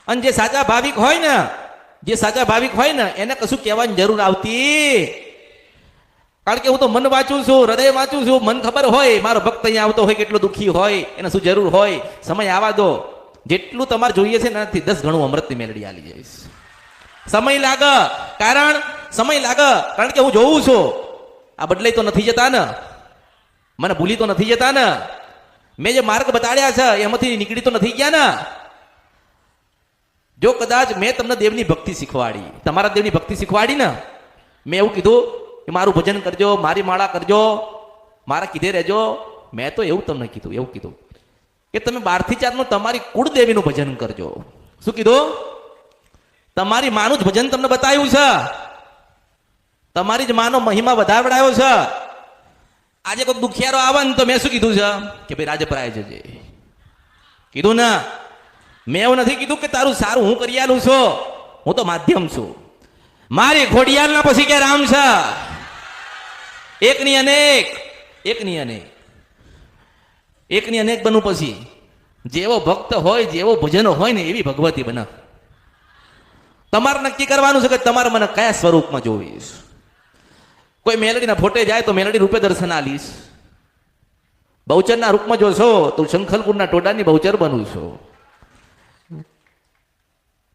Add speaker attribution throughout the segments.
Speaker 1: અને જે સાચા ભાવિક હોય ને, જે સાચા ભાવિક હોય ને એને કશું કહેવાની જરૂર આવતી. કારણ કે હું તો મન વાંચું છું, હૃદય વાંચું છું. મન ખબર હોય મારો ભક્ત અહીંયા આવતો હોય કેટલો દુઃખી હોય, એને શું જરૂર હોય. સમય આવા દો, જેટલું તમારે જોઈએ છે એનાથી 10 ગણું અમૃતની મેલડી આલી જઈશ. સમય લાગે, સમય લાગે, કારણ કે હું જોઉં છું આ બદલાઈ તો નથી જતા ને, મને ભૂલી તો નથી જતા ને, મેં જે માર્ગ બતાડ્યા છે એમાંથી નીકળી તો નથી ગયા ને. જો કદાચ મેં તમને દેવની ભક્તિ શીખવાડી, તમારા દેવની ભક્તિ શીખવાડી ને, મેં એવું કીધું કે મારું ભજન કરજો, મારી માળા કરજો, મારા કીધે રહેજો, મેં તો એવું તમને કીધું, એવું કીધું કે તમે 12 થી 4 નું તમારી કુળદેવીનું ભજન કરજો. શું કીધું? તમારી માનું જ ભજન તમને બતાવ્યું છે, તમારી જ માનો મહિમા વધાવડાયો છે. આજે કોઈ દુખિયારો આવે ને તો મેં શું કીધું છે કે ભાઈ રાજપરાય જજે, કીધું ના. મેં એવું નથી કીધું કે તારું સારું હું કરી આલું છું, હું તો માધ્યમ છું. મારી ઘોડિયાલના પછી કે રામ છે, એકની અનેક, એકની અનેક, એકની અનેક બનવું. પછી જેવો ભક્ત હોય, જેવો ભજન હોય ને એવી ભગવતી બને. તમારે નક્કી કરવાનું છે કે તમારે મને કયા સ્વરૂપમાં જોઈશ. કોઈ મેલડીના ફોટે જાય તો મેલડી રૂપે દર્શન આલીશ. બહુચરના રૂપમાં જોશો તો શંખલપુરના ટોડાની બહુચર બનું છો.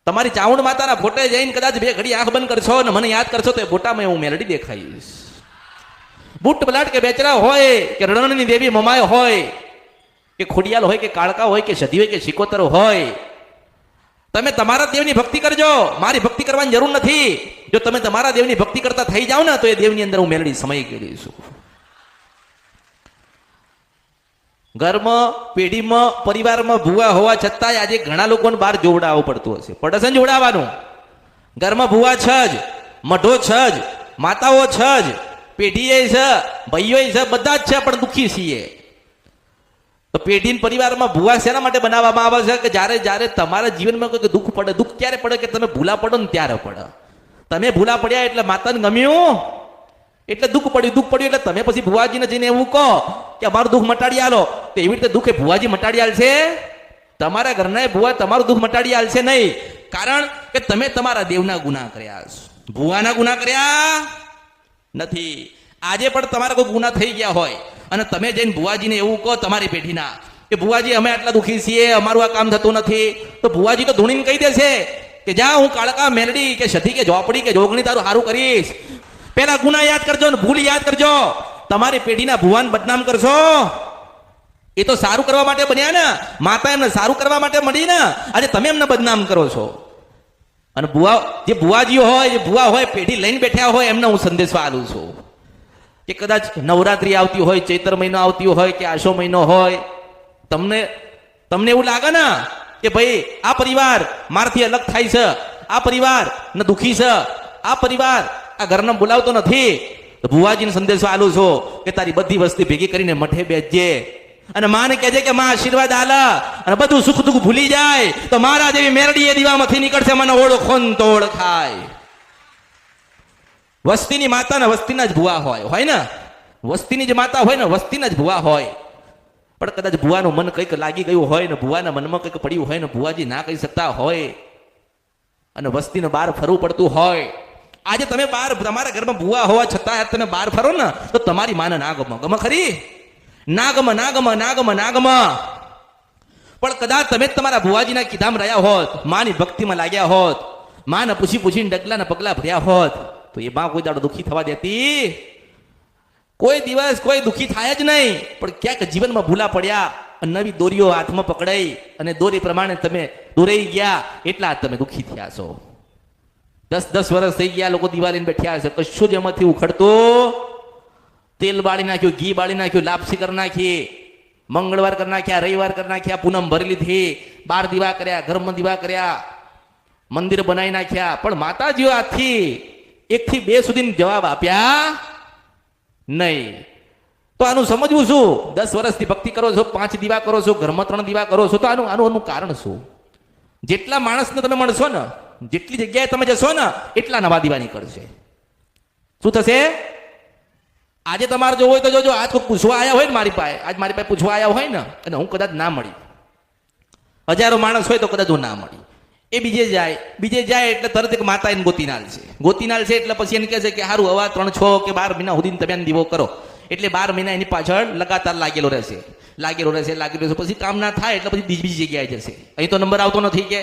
Speaker 1: તમારી ચાઉંડ માતાના ફોટે જઈને કદાચ 2 ઘડી આંખ બંધ કરશો ને મને યાદ કરશો તો એ ફોટામાં હું મેલડી દેખાઈશ. બુટ બલાટ કે બેચરા હોય કે રણની દેવી મમાય હોય કે ખોડિયાલ હોય કે કાળકા હોય કે સધી હોય કે શિકોતર હોય, તમે તમારા દેવની ભક્તિ કરજો. મારી ભક્તિ કરવાની જરૂર નથી. જો તમે તમારા દેવની ભક્તિ કરતા થઈ જાવ ને તો એ દેવની અંદર હું મેલડી સમય કરીશું. ઘરમાં, પેઢીમાં, પરિવારમાં ભૂવા હોવા છતાંય આજે ઘણા લોકોને બહાર જોવડાવવું પડતું હશે. પડે છે ને જોવડાવવાનું. ઘરમાં ભૂવા છે જ, મઢો છે જ, માતાઓ છે જ, પેઢીએ છે, ભાઈઓ છે, બધા જ છે, પણ દુઃખી છીએ. તો પેઢી પરિવારમાં ભૂવા શેના માટે બનાવવામાં આવે છે કે જ્યારે જ્યારે તમારા જીવનમાં કોઈ દુઃખ પડે, દુઃખ ક્યારે પડે કે તમે ભૂલા પડો ને ત્યારે પડે. તમે ભૂલા પડ્યા એટલે માતાને ગમ્યું એટલે દુઃખ પડ્યું એટલે તમે પછી ભુવાજીને જઈને એવું કહો કે અમારું દુઃખ મટાડી આલો, તો એવી રીતે દુઃખ એ ભુવાજી મટાડી આલશે? તમારા ઘરના ભુવા તમારું દુઃખ મટાડી આલશે નહીં. કારણ કે તમે તમારા દેવના ગુનાહ કર્યા છો, ભુવાના ગુનાહ કર્યા નથી. આજે પણ તમારા કોઈ ગુનાહ થઈ ગયા હોય અને તમે જઈને ભુવાજીને એવું કહો તમારી પેઢીના કે ભુવાજી અમે આટલા દુઃખી છીએ, અમારું આ કામ થતું નથી, તો ભુવાજી તો ધૂણીને કહી દેશે કે જા હું કાળકા મેલડી કે સધી કે ઝોપડી કે જોગણી તારું સારું કરીશ. પેલા ગુના યાદ કરજો ને ભૂલ યાદ કરજો. તમારી પેઢીના ભુવાન બદનામ કરશો. એ તો સારું કરવા માટે બન્યા ને, માતા એમને સારું કરવા માટે મળી ને, આજે તમે એમને બદનામ કરો છો. અને ભુવા જે ભુવાજીઓ હોય, જે ભુવા હોય પેઢી લઈને બેઠા હોય એમને હું સંદેશો આલું છું કે કદાચ નવરાત્રી આવતી હોય, ચૈત્ર મહિનો આવતી હોય કે આશો મહિનો હોય, તમને એવું લાગે ને કે ભાઈ આ પરિવાર મારાથી અલગ થાય છે, આ પરિવાર ને દુઃખી છે, આ પરિવાર આ ઘરને બોલાવતો નથી, તો ભુવાજીને સંદેશો આલું છું કે તારી બધી વસ્તી ભેગી કરીને મઠે બેસજે અને માને કહેજે કે માં આશીર્વાદ આલા અને બધું સુખ દુઃખ ભૂલી જાય તો મારા જેવી મેરડી એ દીવામાંથી નીકળશે, મને ઓળખો ને તો ઓળખાય. વસ્તીની માતા ને વસ્તીના જ ભુવા હોય ને, વસ્તીની જ માતા હોય ને વસ્તીના જ ભુવા હોય. પણ કદાચ ભુવાનું મન કંઈક લાગી ગયું હોય ને ભુવાના મનમાં કંઈક પડ્યું હોય ને ભુવાજી ના કહી શકતા હોય અને વસ્તીને બહાર ફરવું પડતું હોય. આજે તમે બહાર તમારા ઘરમાં ભુવા હોવા છતાં તમે બહાર ફરો ને તો તમારી માને ના ગમે ખરી? ના ગમે. પણ કદાચ તમે તમારા ભુવાજીના કીધામાં રહ્યા હોત, માની ભક્તિમાં લાગ્યા હોત, માને પૂછીને ડગલા ના પગલા ભર્યા હોત, તો એ માં કોઈ દાડો દુઃખી થવા દેતી? કોઈ દિવસ કોઈ દુઃખી થાય જ નહીં. પણ ક્યાંક જીવનમાં ભૂલા પડ્યા, નવી દોરીઓ હાથમાં પકડાઈ અને દોરી પ્રમાણે તમે દોરાઈ ગયા, એટલા તમે દુઃખી થયા છો. 10 વર્ષ થઈ ગયા લોકો દિવાળીને બેઠ્યા છે, કશું જ એમાંથી ઉખડતું. તેલ બાળી નાખ્યું, ઘી બાળી નાખ્યું, લાપસી કરી નાખી, મંગળવાર કરી નાખ્યા, રવિવાર કરી નાખ્યા, પૂનમ ભરી લીધી, 12 દીવા કર્યા, ઘરમાં દીવા કર્યા, મંદિર બનાવી નાખ્યા, પણ માતાજીઓ આથી 1 થી 2 સુધી જવાબ આપ્યા નહીં. તો આનું સમજવું શું? 10 વર્ષથી ભક્તિ કરો છો, 5 દીવા કરો છો, ઘરમાં 3 દીવા કરો છો, તો આનું કારણ શું? જેટલા માણસને તમે મળશો ને, જેટલી જગ્યાએ તમે જશો ને એટલા નવા દીવા નીકળશે. શું થશે? આજે તમારે જો હોય તો જોજો, આજ કોઈ પૂછવા આવ્યા હોય ને મારી પાસે પૂછવા આવ્યા હોય ને અને હું કદાચ ના મળી, 1000 માણસ હોય તો કદાચ હું ના મળી, એ બીજે જાય એટલે તરત એક માતા એને ગોતીનાલ છે એટલે પછી એને કહે છે કે સારું હવા 3, 6 કે 12 મહિના સુધી તમે દીવો કરો. એટલે 12 મહિના એની પાછળ લગાતાર લાગેલો રહેશે. પછી કામ ના થાય એટલે પછી બીજી જગ્યાએ જશે. અહીં તો નંબર આવતો નથી કે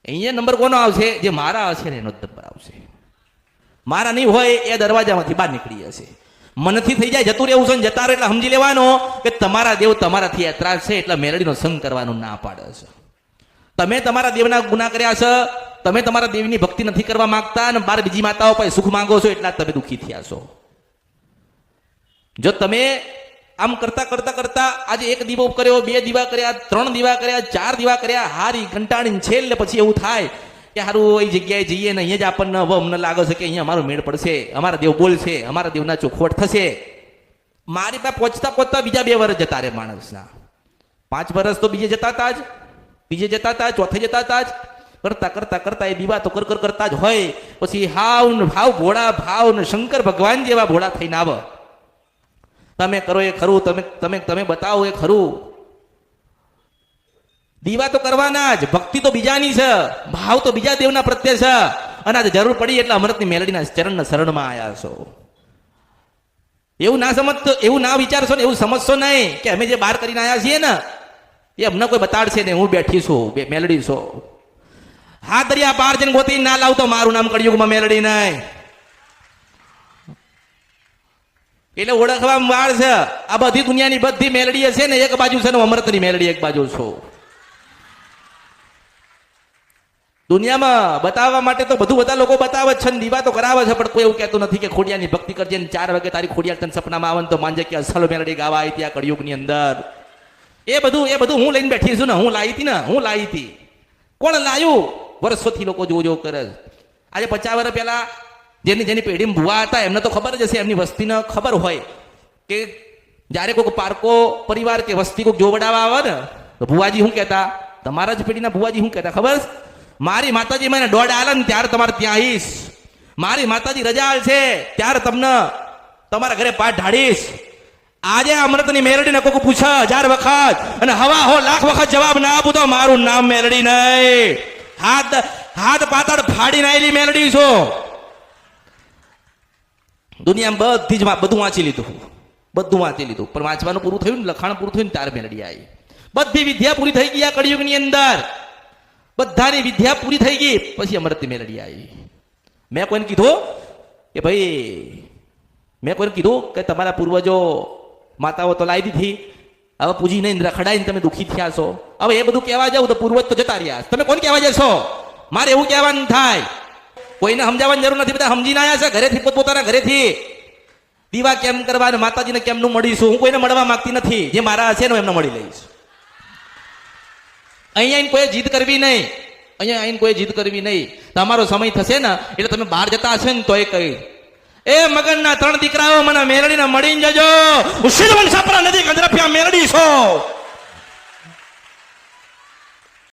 Speaker 1: અહીંયા નંબર કોનો આવશે? જે મારા હશે ને એનો જ નંબર આવશે. મારા નહીં હોય એ દરવાજામાંથી બહાર નીકળી જશે. મનથી થઈ જાય જતું રહેવું છે ને જતા રહે એટલે સમજી લેવાનો કે તમારા દેવ તમારાથી એતરાજ છે એટલે મેલડીનો સંગ કરવાનું ના પાડે છે. તમે તમારા દેવના ગુના કર્યા છે, તમે તમારા દેવની ભક્તિ નથી કરવા માંગતા અને બાર બીજી માતાઓ પાસે સુખ માંગો છો એટલા તમે દુઃખી થયા છો. જો તમે આમ કરતા આજે 1 દીવો કર્યો, 2 દીવા કર્યા, 3 દીવા કર્યા, 4 દીવા કર્યા, હારી કંટાળીને છેલ્લે પછી એવું થાય કે હારું એ જગ્યાએ જઈએ ને અહીંયા જ આપણને હવે અમને લાગે છે કે અહીંયા અમારો મેળ પડશે, અમારા દેવ બોલશે, અમારા દેવના ચોખવટ થશે. મારી પાસે પહોંચતા બીજા 2 વર્ષ જતા રહે માણસના. 5 વર્ષ તો બીજે જતા હતા ચોથે જતા હતા જ. કરતા એ દીવા તો કરતા જ હોય. પછી ભાવ ભોળા ભાવ ને શંકર ભગવાન જેવા ભોળા થઈને આવે. તમે કરો એ ખરું, તમે બતાવો એ ખરું. દીવા તો કરવાના જ, ભક્તિ તો બીજાની છે, ભાવ તો બીજા દેવના પ્રત્યે છે. અને આજે જરૂર પડી એટલે અમૃતની મેલડીના ચરણના શરણમાં આવ્યા છો. એવું ના વિચારશો ને, એવું સમજશો નહીં કે અમે જે બહાર કરીને આવ્યા છીએ ને એ અમને કોઈ બતાડશે ને હું બેઠી છું મેલડી છો. હા દરિયા પાર જઈને ગોતી ના લાવતો મારું નામ કળિયુગમાં મેલડી નહીં. એટલે ઓળખવામાં વાર છે. આ બધી દુનિયાની બધી મેલડી છે ને એક બાજુ છે ને અમૃતની મેલડી એક બાજુ છો. દુનિયામાં બતાવવા માટે તો બધું બધા લોકો બતાવે છે ને દીવા તો કરાવે છે, પણ કોઈ એવું કહેતું નથી કે ખોડિયાની ભક્તિ કરજે ને 4 વાગે તારી ખોડિયાર તને સપનામાં આવે તો માનજે કે અસલ મેલડી ગાવા આવી ત્યાં કળિયુગની અંદર. એ બધું હું લઈને બેઠી છું ને, હું લાવી હતી. કોણ લાયું? વર્ષોથી લોકો જો કરે. આજે 50 વર્ષ પહેલા જેની પેઢીમાં ભુવા હતા એમને તો ખબર જ હશે, એમની વસ્તીને ખબર હોય કે જ્યારે કોઈક પારકો પરિવાર કે વસ્તી કોઈક જોવડાવવા આવે ને તો ભુવાજી શું કહેતા? તમારા જ પેઢીના ભુવાજી શું કહેતા ખબર? મારી માતાજી મને દોડ આલે ને ત્યારે તમારે ત્યાં આવીશ. મારી માતાજી રજા છે ત્યારે તમને તમારા ઘરે પાઠ ઢાળીશ. આજે અમૃતની મેલડીને કોઈ પૂછે 1000 વખત અને હવા હો લાખ વખત જવાબ ના આપું તો મારું નામ મેલડી નહીં. હાથ પાતળ ફાડીને આવેલી મેલડી છો. દુનિયામાં બધું વાંચી લીધું પણ વાંચવાનું પૂરું થયું ને, લખાણ પૂરું થયું ને ત્યારે મેલડી આવી. બધી વિદ્યા પૂરી થઈ ગઈ આ કળિયુગની અંદર. બધાની વિદ્યા પૂરી થઈ ગઈ પછી અમૃતની મેલડી આવી. મેં કોઈને કીધું કે તમારા પૂર્વજો માતાઓ તો લાવી દીધી, હવે પૂજી નહીં રખડાઈને તમે દુઃખી થયા છો. હવે એ બધું કહેવા જાવ તો પૂર્વજ તો જતા રહ્યા, તમે કોણ કહેવા જશો? મારે એવું કહેવાનું થાય. કોઈને સમજાવવાની જરૂર નથી, બધા સમજીને આવ્યા છે ઘરેથી, પોતપોતાના ઘરેથી. દીવા કેમ કરવા અને માતાજીને કેમનું મળીશું? હું કોઈને મળવા માંગતી નથી. જે મારા હશે ને એમને મળી લઈશ. અહીંયા કોઈ જીદ કરવી નહીં. તમારો સમય થશે ને એટલે તમે બહાર જતા હશે ને તો એ કહી એ મગનના 3 દીકરાઓ મને મેલડીને મળીને જજો. હું શિરવન સાપરા નદી કંદરફિયા મેલડી છો.